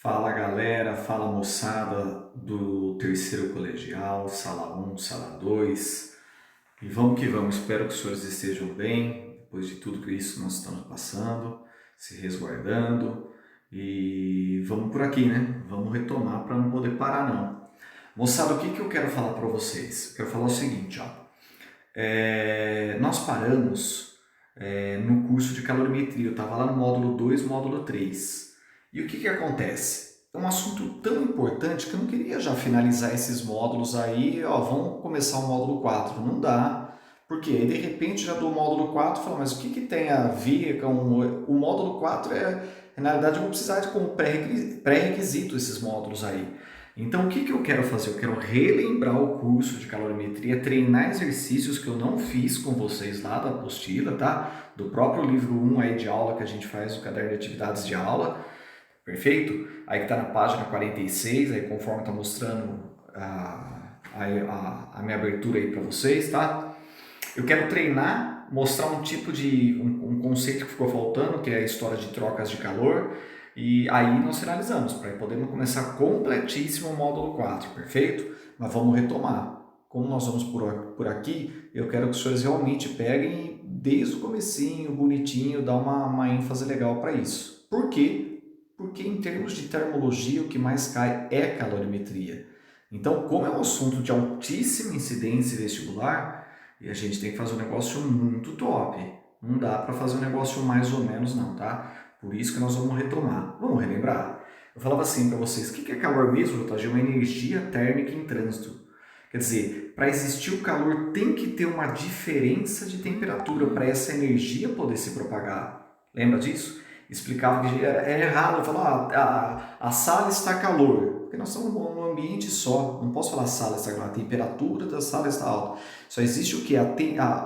Fala galera, fala moçada do terceiro colegial, sala um, sala 2. E vamos que vamos, espero que os senhores estejam bem, depois de tudo que isso nós estamos passando, se resguardando. E vamos por aqui, né? Vamos retomar para não poder parar não. Moçada, o que eu quero falar para vocês? Eu quero falar o seguinte, ó. Nós paramos no curso de calorimetria, eu estava lá no módulo 2, módulo 3. E o que acontece? É um assunto tão importante que eu não queria já finalizar esses módulos aí, ó, vamos começar o módulo 4. Não dá, porque aí de repente já do módulo 4 fala, mas o que tem a ver com o módulo 4 na realidade eu vou precisar de como pré-requisito esses módulos aí. Então, o que eu quero fazer? Eu quero relembrar o curso de calorimetria, treinar exercícios que eu não fiz com vocês lá da apostila, tá? Do próprio livro 1 aí de aula que a gente faz, o caderno de atividades de aula, perfeito? Aí que tá na página 46, aí conforme tá mostrando a minha abertura aí para vocês, tá? Eu quero treinar, mostrar um tipo de um conceito que ficou faltando, que é a história de trocas de calor, e aí nós finalizamos, para podermos começar completíssimo o módulo 4, perfeito? Mas vamos retomar. Como nós vamos por aqui, eu quero que os senhores realmente peguem desde o comecinho, bonitinho, dá uma ênfase legal para isso. Por quê? Porque em termos de termologia, o que mais cai é calorimetria. Então, como é um assunto de altíssima incidência vestibular, e a gente tem que fazer um negócio muito top. Não dá para fazer um negócio mais ou menos não, tá? Por isso que nós vamos retomar. Vamos relembrar? Eu falava assim para vocês, o que é calor mesmo, JG? Uma energia térmica em trânsito. Quer dizer, para existir o calor tem que ter uma diferença de temperatura para essa energia poder se propagar. Lembra disso? Explicava que era errado. Eu falava, a sala está calor. Porque nós estamos num ambiente só. Não posso falar sala está calor. A temperatura da sala está alta. Só existe o que?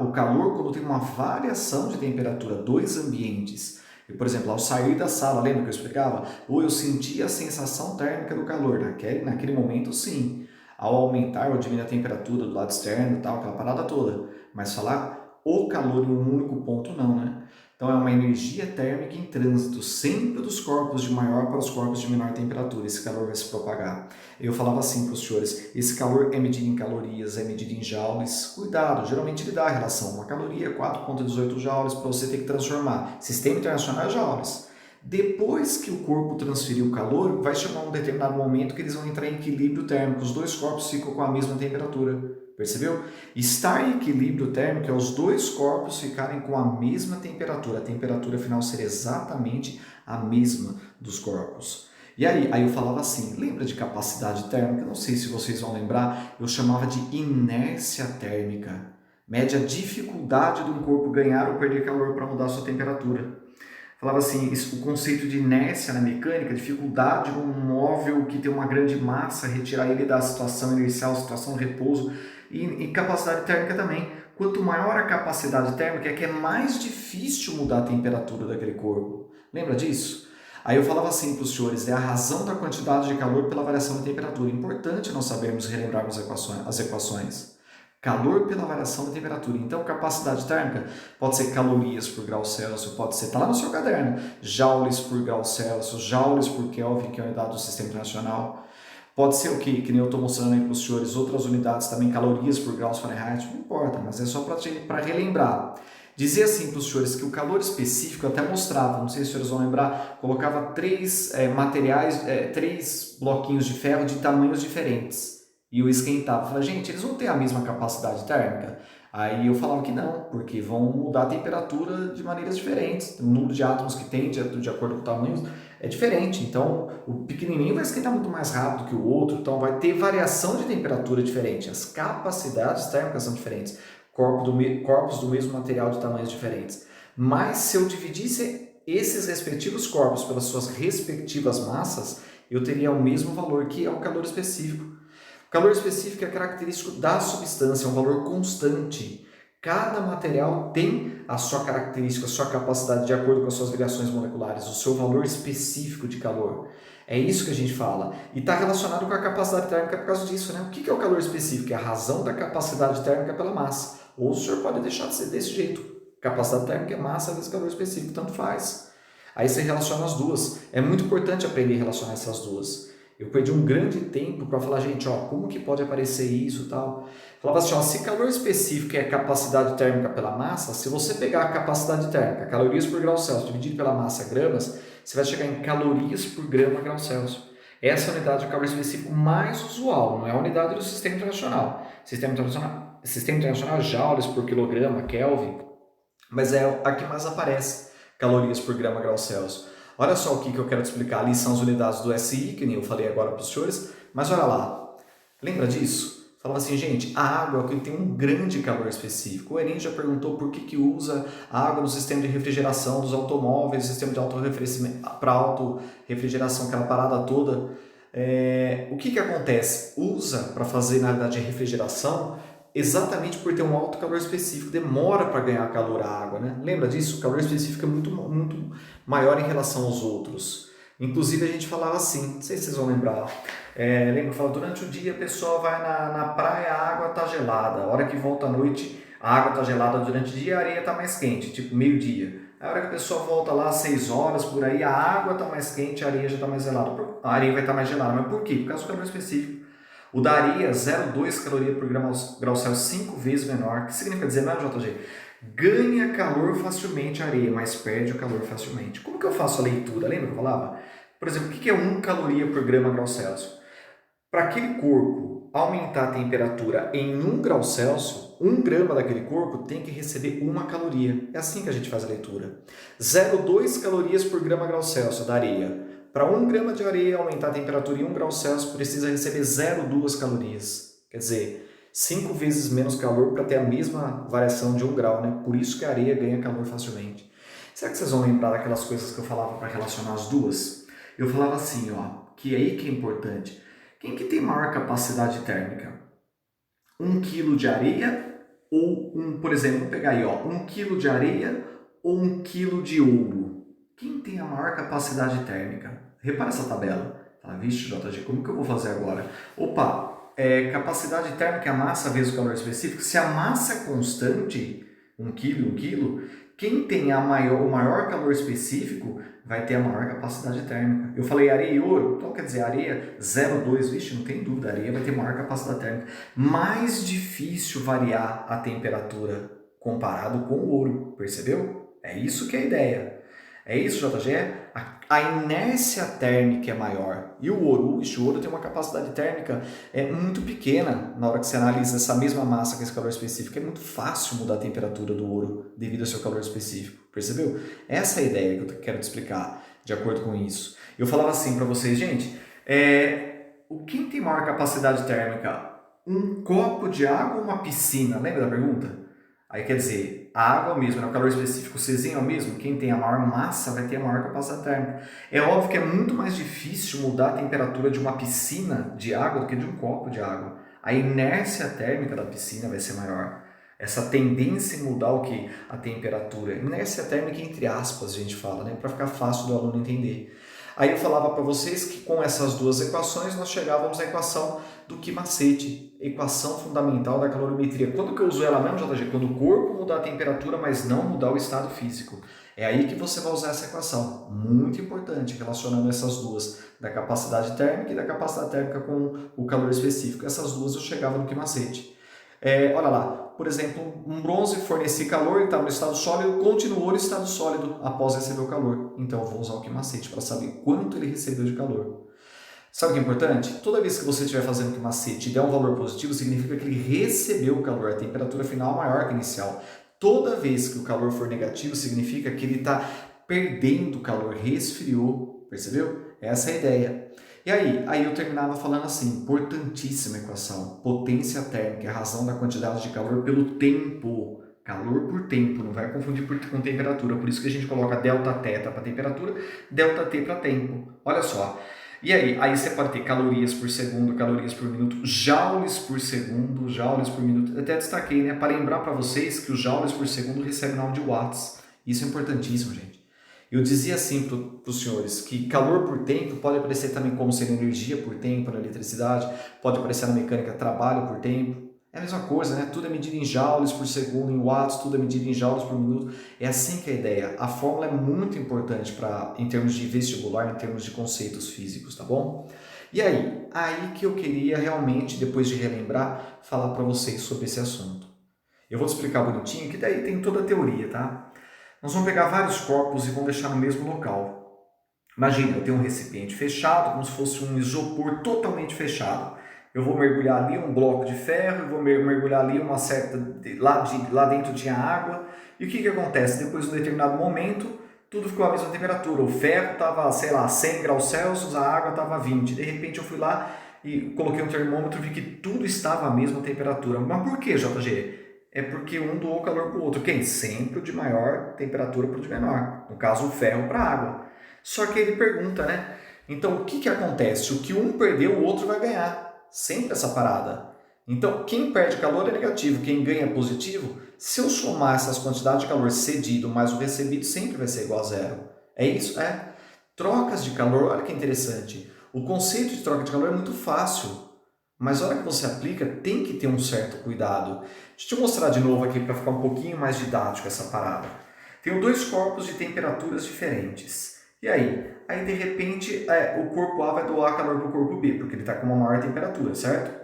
O calor quando tem uma variação de temperatura, dois ambientes. E, por exemplo, ao sair da sala, lembra que eu explicava? Ou eu sentia a sensação térmica do calor. Naquele momento, sim. Ao aumentar ou diminuir a temperatura do lado externo, tal, aquela parada toda. Mas falar o calor em um único ponto, não, né? Então é uma energia térmica em trânsito, sempre dos corpos de maior para os corpos de menor temperatura. Esse calor vai se propagar. Eu falava assim para os senhores, esse calor é medido em calorias, é medido em joules. Cuidado, geralmente ele dá a relação. Uma caloria, 4,18 joules, para você ter que transformar. Sistema internacional é joules. Depois que o corpo transferir o calor, vai chegar um determinado momento que eles vão entrar em equilíbrio térmico. Os dois corpos ficam com a mesma temperatura. Percebeu? Estar em equilíbrio térmico é os dois corpos ficarem com a mesma temperatura. A temperatura final ser exatamente a mesma dos corpos. E aí eu falava assim, lembra de capacidade térmica? Não sei se vocês vão lembrar, eu chamava de inércia térmica. Mede a dificuldade de um corpo ganhar ou perder calor para mudar a sua temperatura. Falava assim, o conceito de inércia na mecânica, dificuldade de um móvel que tem uma grande massa, retirar ele da situação inercial, situação de repouso, e capacidade térmica também. Quanto maior a capacidade térmica, é que é mais difícil mudar a temperatura daquele corpo. Lembra disso? Aí eu falava assim para os senhores, é a razão da quantidade de calor pela variação da temperatura. Importante nós sabermos relembrarmos as equações. Calor pela variação da temperatura. Então, capacidade térmica pode ser calorias por grau Celsius, pode ser, está lá no seu caderno, joules por grau Celsius, joules por Kelvin, que é a unidade do Sistema Internacional. Pode ser o quê? Que nem eu estou mostrando aí para os senhores, outras unidades também, calorias por graus Fahrenheit, não importa, mas é só para relembrar. Dizer assim para os senhores que o calor específico, eu até mostrava, não sei se os senhores vão lembrar, colocava três materiais, três bloquinhos de ferro de tamanhos diferentes. E eu esquentava, falava, gente, eles vão ter a mesma capacidade térmica? Aí eu falava que não, porque vão mudar a temperatura de maneiras diferentes. O número de átomos que tem, de acordo com o tamanho, é diferente. Então, o pequenininho vai esquentar muito mais rápido que o outro, então vai ter variação de temperatura diferente. As capacidades térmicas são diferentes. Corpos do mesmo material de tamanhos diferentes. Mas se eu dividisse esses respectivos corpos pelas suas respectivas massas, eu teria o mesmo valor, que é o calor específico. O calor específico é característico da substância, é um valor constante. Cada material tem a sua característica, a sua capacidade de acordo com as suas ligações moleculares, o seu valor específico de calor. É isso que a gente fala. E está relacionado com a capacidade térmica por causa disso, né? O que é o calor específico? É a razão da capacidade térmica pela massa. Ou o senhor pode deixar de ser desse jeito. Capacidade térmica é massa vezes calor específico, tanto faz. Aí você relaciona as duas. É muito importante aprender a relacionar essas duas. Eu perdi um grande tempo para falar, gente, ó, como que pode aparecer isso e tal. Falava assim, ó, se calor específico é capacidade térmica pela massa, se você pegar a capacidade térmica, calorias por grau Celsius, dividir pela massa gramas, você vai chegar em calorias por grama grau Celsius. Essa é a unidade de calor específico mais usual, não é a unidade do Sistema Internacional. Sistema Internacional joules por quilograma, Kelvin, mas é a que mais aparece, calorias por grama grau Celsius. Olha só o que eu quero te explicar, ali são as unidades do SI, que nem eu falei agora para os senhores, mas olha lá, lembra disso? Falava assim, gente, a água tem um grande calor específico. O Enem já perguntou por que usa a água no sistema de refrigeração dos automóveis, sistema de para auto-refrigeração, aquela parada toda. O que acontece? Usa para fazer, na realidade, a refrigeração exatamente por ter um alto calor específico. Demora para ganhar calor a água, né? Lembra disso? O calor específico é muito maior em relação aos outros. Inclusive, a gente falava assim, não sei se vocês vão lembrar. Lembra que fala, durante o dia a pessoa vai na praia, a água está gelada. A hora que volta à noite, a água está gelada durante o dia, a areia está mais quente, tipo meio-dia. A hora que a pessoa volta lá às 6 horas, por aí, a água está mais quente, a areia já está mais gelada. A areia vai estar mais gelada. Mas por quê? Por causa do calor específico. O da areia, 0,2 caloria por grau Celsius, 5 vezes menor. O que significa dizer, não, JG? Ganha calor facilmente a areia, mas perde o calor facilmente. Como que eu faço a leitura? Lembra que eu falava? Por exemplo, o que é 1 caloria por grama grau Celsius? Para aquele corpo aumentar a temperatura em 1 grau Celsius, 1 grama daquele corpo tem que receber 1 caloria. É assim que a gente faz a leitura. 0,2 calorias por grama grau Celsius da areia. Para 1 grama de areia aumentar a temperatura em 1 grau Celsius, precisa receber 0,2 calorias. Quer dizer, 5 vezes menos calor para ter a mesma variação de 1 grau, né? Por isso que a areia ganha calor facilmente. Será que vocês vão lembrar daquelas coisas que eu falava para relacionar as duas? Eu falava assim, ó, que aí que é importante. Quem que tem maior capacidade térmica? 1 quilo de areia ou por exemplo, vou pegar aí, ó, 1 quilo de areia ou 1 quilo de ouro? Quem tem a maior capacidade térmica? Repara essa tabela. Tá, vixe, JG, como que eu vou fazer agora? Opa, capacidade térmica é a massa vezes o calor específico. Se a massa é constante, 1 quilo, quem tem o maior calor específico vai ter a maior capacidade térmica. Eu falei areia e ouro, então quer dizer, areia 0,2, vixe, não tem dúvida, a areia vai ter maior capacidade térmica. Mais difícil variar a temperatura comparado com o ouro, percebeu? É isso que é a ideia. É isso, JG? A inércia térmica é maior. E o ouro tem uma capacidade térmica muito pequena na hora que você analisa essa mesma massa com esse calor específico. É muito fácil mudar a temperatura do ouro devido ao seu calor específico. Percebeu? Essa é a ideia que eu quero te explicar de acordo com isso. Eu falava assim para vocês, gente, quem tem maior capacidade térmica? Um copo de água ou uma piscina? Lembra da pergunta? Aí quer dizer, a água mesmo, o calor específico, o Czinho é o mesmo, quem tem a maior massa vai ter a maior capacidade térmica. É óbvio que é muito mais difícil mudar a temperatura de uma piscina de água do que de um copo de água. A inércia térmica da piscina vai ser maior. Essa tendência em mudar o que? A temperatura. Inércia térmica entre aspas, a gente fala, né? Para ficar fácil do aluno entender. Aí eu falava para vocês que com essas duas equações nós chegávamos à equação do Ki-Macete, equação fundamental da calorimetria. Quando que eu uso ela mesmo, JG? Quando o corpo mudar a temperatura, mas não mudar o estado físico. É aí que você vai usar essa equação. Muito importante, relacionando essas duas, da capacidade térmica e da capacidade térmica com o calor específico. Essas duas eu chegava no Ki-Macete. Olha lá, por exemplo, um bronze fornecia calor e estava no estado sólido, continuou no estado sólido após receber o calor. Então eu vou usar o Ki-Macete para saber quanto ele recebeu de calor. Sabe o que é importante? Toda vez que você estiver fazendo Ki-Macete e der um valor positivo, significa que ele recebeu o calor, a temperatura final é maior que a inicial. Toda vez que o calor for negativo, significa que ele está perdendo calor, resfriou, percebeu? Essa é a ideia. E aí eu terminava falando assim, importantíssima equação, potência térmica, é a razão da quantidade de calor pelo tempo. Calor por tempo, não vai confundir com temperatura, por isso que a gente coloca ΔT para temperatura, ΔT para tempo. Olha só. E aí você pode ter calorias por segundo, calorias por minuto, joules por segundo, joules por minuto. Eu até destaquei, né, para lembrar para vocês que os joules por segundo recebem nome de watts. Isso é importantíssimo, gente. Eu dizia assim para os senhores que calor por tempo pode aparecer também como sendo energia por tempo na eletricidade, pode aparecer na mecânica trabalho por tempo. É a mesma coisa, né? Tudo é medido em joules por segundo, em watts, tudo é medido em joules por minuto. É assim que é a ideia. A fórmula é muito importante em termos de vestibular, em termos de conceitos físicos, tá bom? E aí? Aí que eu queria realmente, depois de relembrar, falar para vocês sobre esse assunto. Eu vou te explicar bonitinho, que daí tem toda a teoria, tá? Nós vamos pegar vários corpos e vamos deixar no mesmo local. Imagina, eu tenho um recipiente fechado, como se fosse um isopor totalmente fechado. Eu vou mergulhar ali um bloco de ferro, eu vou mergulhar ali uma certa... Lá dentro tinha água. E o que acontece? Depois de um determinado momento, tudo ficou à mesma temperatura. O ferro estava, sei lá, 100 graus Celsius, a água estava 20. De repente eu fui lá e coloquei um termômetro e vi que tudo estava à mesma temperatura. Mas por que, JG? É porque um doou calor para o outro. Quem? Sempre o de maior temperatura para o de menor. No caso, o ferro para a água. Só que ele pergunta, né? Então, o que acontece? O que um perdeu, o outro vai ganhar. Sempre essa parada. Então, quem perde calor é negativo, quem ganha é positivo. Se eu somar essas quantidades de calor cedido mais o recebido, sempre vai ser igual a zero. É isso? É. Trocas de calor, olha que interessante. O conceito de troca de calor é muito fácil. Mas a hora que você aplica, tem que ter um certo cuidado. Deixa eu te mostrar de novo aqui para ficar um pouquinho mais didático essa parada. Tenho dois corpos de temperaturas diferentes. E aí? Aí de repente o corpo A vai doar calor para o corpo B, porque ele está com uma maior temperatura, certo?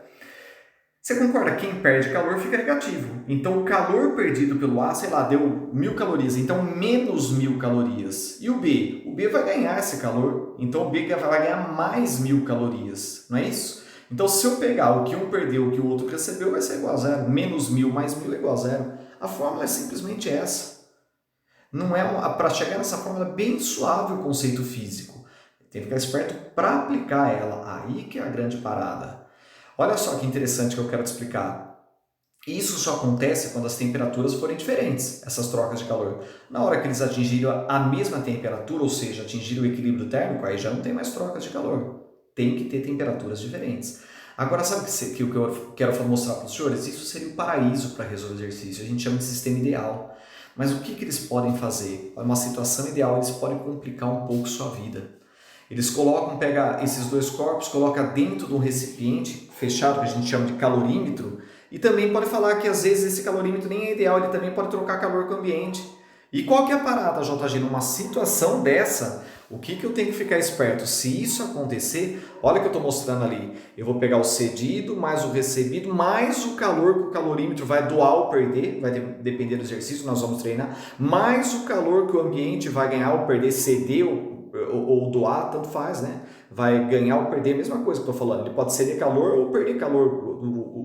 Você concorda? Quem perde calor fica negativo. Então o calor perdido pelo A, sei lá, deu 1000 calorias, então menos 1000 calorias. E o B? O B vai ganhar esse calor, então o B vai ganhar mais 1000 calorias, não é isso? Então se eu pegar o que um perdeu, o que o outro recebeu, vai ser igual a zero. Menos 1000 mais 1000 é igual a zero. A fórmula é simplesmente essa. Não é para chegar nessa fórmula bem suave o conceito físico. Tem que ficar esperto para aplicar ela. Aí que é a grande parada. Olha só que interessante que eu quero te explicar. Isso só acontece quando as temperaturas forem diferentes, essas trocas de calor. Na hora que eles atingiram a mesma temperatura, ou seja, atingiram o equilíbrio térmico, aí já não tem mais trocas de calor. Tem que ter temperaturas diferentes. Agora, sabe o que eu quero mostrar para os senhores? Isso seria o paraíso para resolver o exercício. A gente chama de sistema ideal. Mas o que eles podem fazer? Uma situação ideal, eles podem complicar um pouco sua vida. Eles pega esses dois corpos, coloca dentro de um recipiente fechado, que a gente chama de calorímetro, e também pode falar que às vezes esse calorímetro nem é ideal, ele também pode trocar calor com o ambiente. E qual que é a parada, JG? Numa situação dessa, o que eu tenho que ficar esperto? Se isso acontecer, olha o que eu estou mostrando ali. Eu vou pegar o cedido, mais o recebido, mais o calor que o calorímetro vai doar ou perder, vai depender do exercício, nós vamos treinar, mais o calor que o ambiente vai ganhar ou perder, ceder ou doar, tanto faz, né? Vai ganhar ou perder, a mesma coisa que eu estou falando. Ele pode ceder calor ou perder calor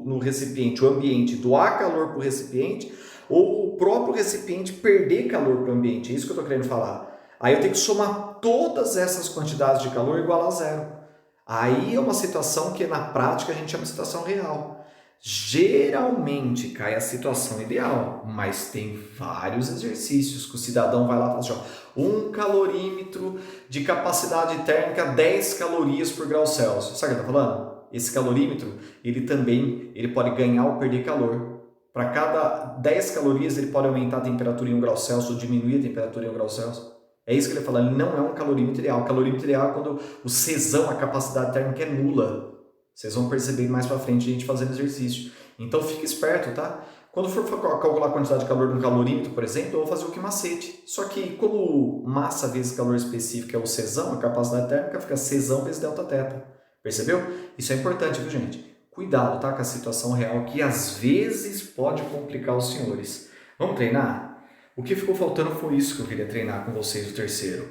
no recipiente, o ambiente doar calor para o recipiente, ou o próprio recipiente perder calor para o ambiente. É isso que eu estou querendo falar. Aí eu tenho que somar todas essas quantidades de calor igual a zero. Aí é uma situação que na prática a gente chama de situação real. Geralmente cai a situação ideal, mas tem vários exercícios que o cidadão vai lá e fala assim, ó, um calorímetro de capacidade térmica 10 calorias por grau Celsius. Sabe o que eu estou falando? Esse calorímetro, ele pode ganhar ou perder calor. Para cada 10 calorias, ele pode aumentar a temperatura em 1 grau Celsius ou diminuir a temperatura em 1 grau Celsius. É isso que ele fala, ele não é um calorímetro ideal. O calorímetro ideal é quando o Czão, a capacidade térmica é nula. Vocês vão perceber mais para frente a gente fazendo exercício. Então fique esperto, tá? Quando for calcular a quantidade de calor de um calorímetro, por exemplo, eu vou fazer o que macete. Só que como massa vezes calor específico é o Czão, a capacidade térmica fica Czão vezes delta teta. Percebeu? Isso é importante, viu, gente? Cuidado, tá, com a situação real que às vezes pode complicar os senhores. Vamos treinar? O que ficou faltando foi isso que eu queria treinar com vocês, o terceiro.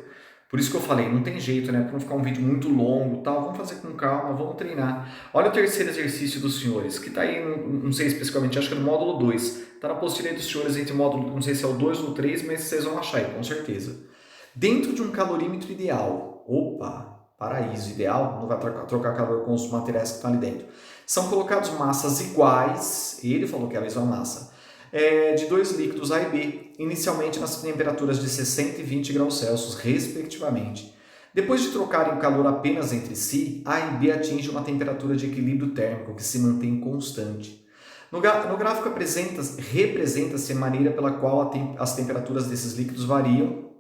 Por isso que eu falei, não tem jeito, né? Para não ficar um vídeo muito longo, tal, vamos fazer com calma, vamos treinar. Olha o terceiro exercício dos senhores, que está aí, não sei especificamente, acho que é no módulo 2. Está na apostila aí dos senhores entre o módulo, não sei se é o 2 ou o 3, mas vocês vão achar aí, com certeza. Dentro de um calorímetro ideal, paraíso ideal, não vai trocar calor com os materiais que estão ali dentro. São colocados massas iguais, ele falou que é a mesma massa, de dois líquidos A e B, inicialmente nas temperaturas de 60 e 20 graus Celsius, respectivamente. Depois de trocarem o calor apenas entre si, A e B atingem uma temperatura de equilíbrio térmico que se mantém constante. No gráfico representa-se a maneira pela qual as temperaturas desses líquidos variaram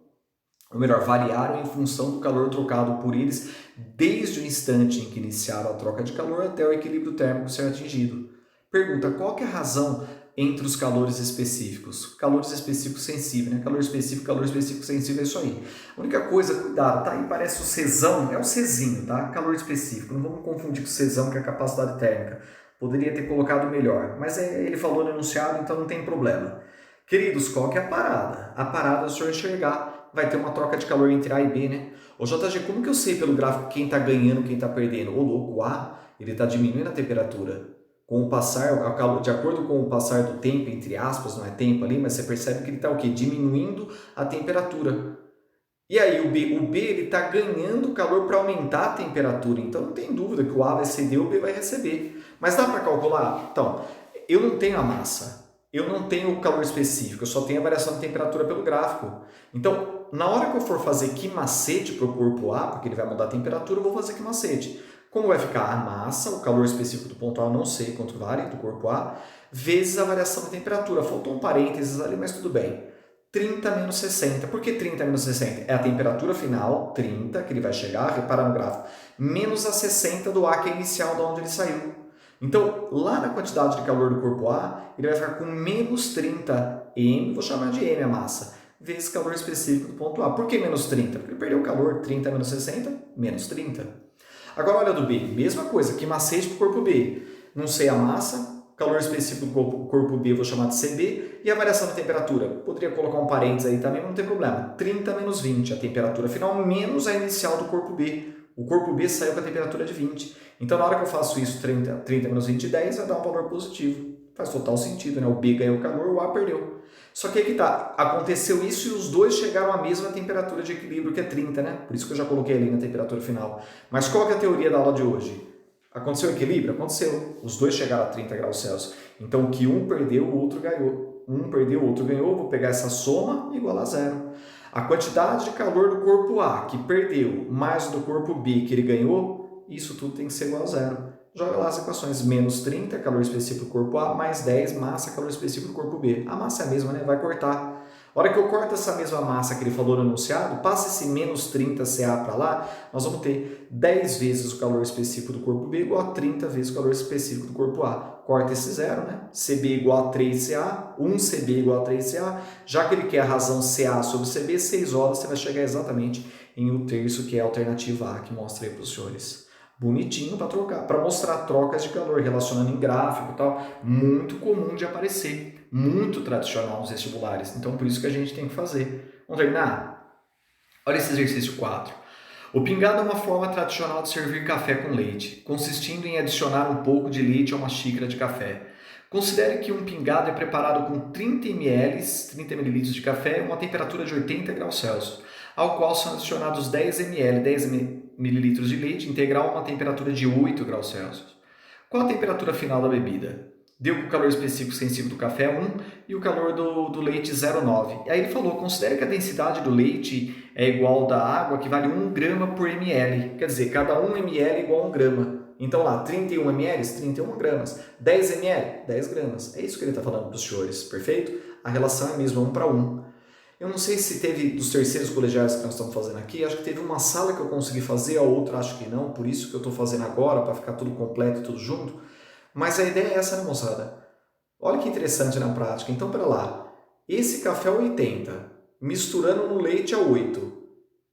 em função do calor trocado por eles desde o instante em que iniciaram a troca de calor até o equilíbrio térmico ser atingido. Pergunta, qual que é a razão entre os calores específicos? Calores específicos sensíveis, né? Calor específico sensível é isso aí. A única coisa, cuidado, tá? Aí parece o Czão, é o Czinho, tá? Calor específico, não vamos confundir com o Czão, que é a capacidade térmica. Poderia ter colocado melhor, mas ele falou no enunciado, então não tem problema. Queridos, qual que é a parada? A parada é o senhor enxergar, vai ter uma troca de calor entre A e B, né? Ô JG, como que eu sei pelo gráfico quem está ganhando, quem está perdendo? Ô louco, o A, ele está diminuindo a temperatura. Com o passar, de acordo com o passar do tempo, entre aspas, não é tempo ali, mas você percebe que ele está o quê? Diminuindo a temperatura. E aí o B ele está ganhando calor para aumentar a temperatura, então não tem dúvida que o A vai ceder e o B vai receber. Mas dá para calcular? Então, eu não tenho a massa, eu não tenho o calor específico, eu só tenho a variação de temperatura pelo gráfico. Então, na hora que eu for fazer que macete para o corpo A, porque ele vai mudar a temperatura, eu vou fazer que macete. Como vai ficar a massa, o calor específico do ponto A, eu não sei quanto vale, do corpo A, vezes a variação de temperatura. Faltou um parênteses ali, mas tudo bem. 30 menos 60. Por que 30 menos 60? É a temperatura final, 30, que ele vai chegar, repara no gráfico, menos a 60 do A, que é inicial de onde ele saiu. Então, lá na quantidade de calor do corpo A, ele vai ficar com menos 30 M, vou chamar de M a massa, vezes calor específico do ponto A. Por que menos 30? Porque ele perdeu o calor, 30 menos 60, menos 30. Agora olha do B, mesma coisa, que macete para o corpo B. Não sei a massa, calor específico do corpo B eu vou chamar de CB, e a variação da temperatura. Poderia colocar um parênteses aí também, mas não tem problema. 30 menos 20, a temperatura final menos a inicial do corpo B. O corpo B saiu com a temperatura de 20. Então na hora que eu faço isso, 30 menos 20, 10, vai dar um valor positivo. Faz total sentido, né? O B ganhou calor, o A perdeu. Só que aqui tá, aconteceu isso e os dois chegaram à mesma temperatura de equilíbrio, que é 30, né? Por isso que eu já coloquei ali na temperatura final. Mas qual que é a teoria da aula de hoje? Aconteceu equilíbrio? Aconteceu. Os dois chegaram a 30 graus Celsius. Então, o que um perdeu, o outro ganhou. Um perdeu, o outro ganhou. Vou pegar essa soma igual a zero. A quantidade de calor do corpo A, que perdeu, mais do corpo B, que ele ganhou, isso tudo tem que ser igual a zero. Joga lá as equações, menos 30, calor específico do corpo A, mais 10, massa, calor específico do corpo B. A massa é a mesma, né? Vai cortar. A hora que eu corto essa mesma massa que ele falou no enunciado, passa esse menos 30 Ca para lá, nós vamos ter 10 vezes o calor específico do corpo B igual a 30 vezes o calor específico do corpo A. Corta esse zero, né? CB igual a 3Ca, 1 CB igual a 3Ca. Já que ele quer a razão Ca sobre CB, 6 horas você vai chegar exatamente em 1/3, que é a alternativa A, que mostra aí para os senhores. Bonitinho para trocar, para mostrar trocas de calor, relacionando em gráfico e tal. Muito comum de aparecer, muito tradicional nos vestibulares. Então, por isso que a gente tem que fazer. Vamos terminar? Olha esse exercício 4. O pingado é uma forma tradicional de servir café com leite, consistindo em adicionar um pouco de leite a uma xícara de café. Considere que um pingado é preparado com 30 ml de café a uma temperatura de 80 graus Celsius, ao qual são adicionados 10 ml de leite integral a uma temperatura de 8 graus Celsius. Qual a temperatura final da bebida? Deu que o calor específico sensível do café é 1 e o calor do leite 0,9. Aí ele falou, considere que a densidade do leite é igual ao da água, que vale 1 grama por ml. Quer dizer, cada 1 ml é igual a 1 grama. Então lá, 31 ml, 31 gramas. 10 ml, 10 gramas. É isso que ele está falando para os senhores, perfeito? A relação é a mesma, 1 para 1. Eu não sei se teve dos terceiros colegiais que nós estamos fazendo aqui, acho que teve uma sala que eu consegui fazer, a outra acho que não, por isso que eu estou fazendo agora, para ficar tudo completo e tudo junto. Mas a ideia é essa, né, moçada? Olha que interessante na prática. Então, pera lá. Esse café é 80, misturando no leite a 8.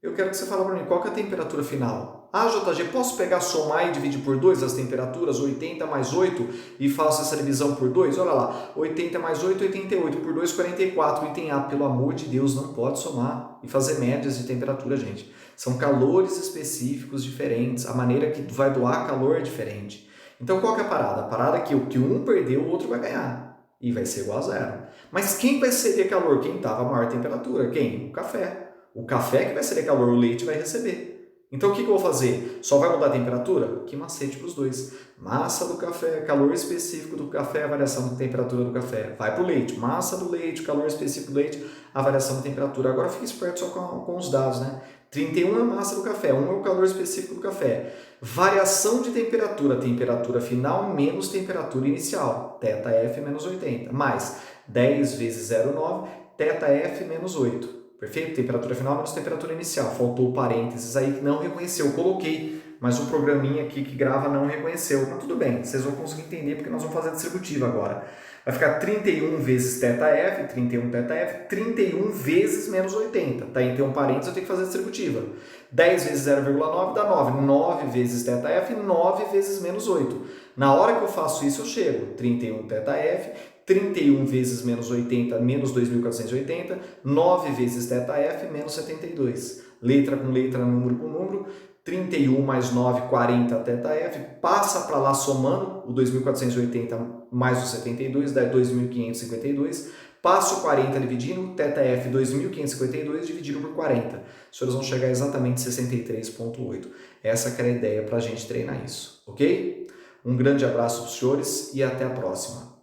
Eu quero que você fale para mim, qual que é a temperatura final? Ah, JG, posso pegar, somar e dividir por 2 as temperaturas, 80 mais 8, e faço essa divisão por 2? Olha lá, 80 mais 8, 88, por 2, 44. Item A, pelo amor de Deus, não pode somar e fazer médias de temperatura, gente. São calores específicos diferentes, a maneira que vai doar calor é diferente. Então, qual que é a parada? A parada é que o que um perdeu, o outro vai ganhar. E vai ser igual a zero. Mas quem vai ceder calor? Quem estava a maior temperatura? Quem? O café. O café que vai ceder calor, o leite vai receber. Então, o que eu vou fazer? Só vai mudar a temperatura? Que macete para os dois. Massa do café, calor específico do café, a variação da temperatura do café. Vai para o leite. Massa do leite, calor específico do leite, a variação da temperatura. Agora, fique esperto só com os dados, né? 31 é a massa do café, 1 é o calor específico do café. Variação de temperatura, temperatura final menos temperatura inicial, θF menos 80, mais 10 vezes 0,9, θF menos 8. Perfeito? Temperatura final menos temperatura inicial. Faltou o parênteses aí que não reconheceu. Eu coloquei mas o programinha aqui que grava não reconheceu. Mas tudo bem, vocês vão conseguir entender porque nós vamos fazer a distributiva agora. Vai ficar 31 vezes θf, 31 θf, 31 vezes menos 80. Tá? Em ter um parênteses eu tenho que fazer a distributiva. 10 vezes 0,9 dá 9. 9 vezes θf, 9 vezes menos 8. Na hora que eu faço isso eu chego. 31 θf, 31 vezes menos 80, menos 2.480, 9 vezes θf, menos 72. Letra com letra, número com número. 31 mais 9, 40 θf, passa para lá somando o 2.480 mais o 72, dá 2.552, passa o 40 dividindo, θf 2.552 dividido por 40. Os senhores vão chegar exatamente 63,8. Essa que era a ideia para a gente treinar isso, ok? Um grande abraço para os senhores e até a próxima.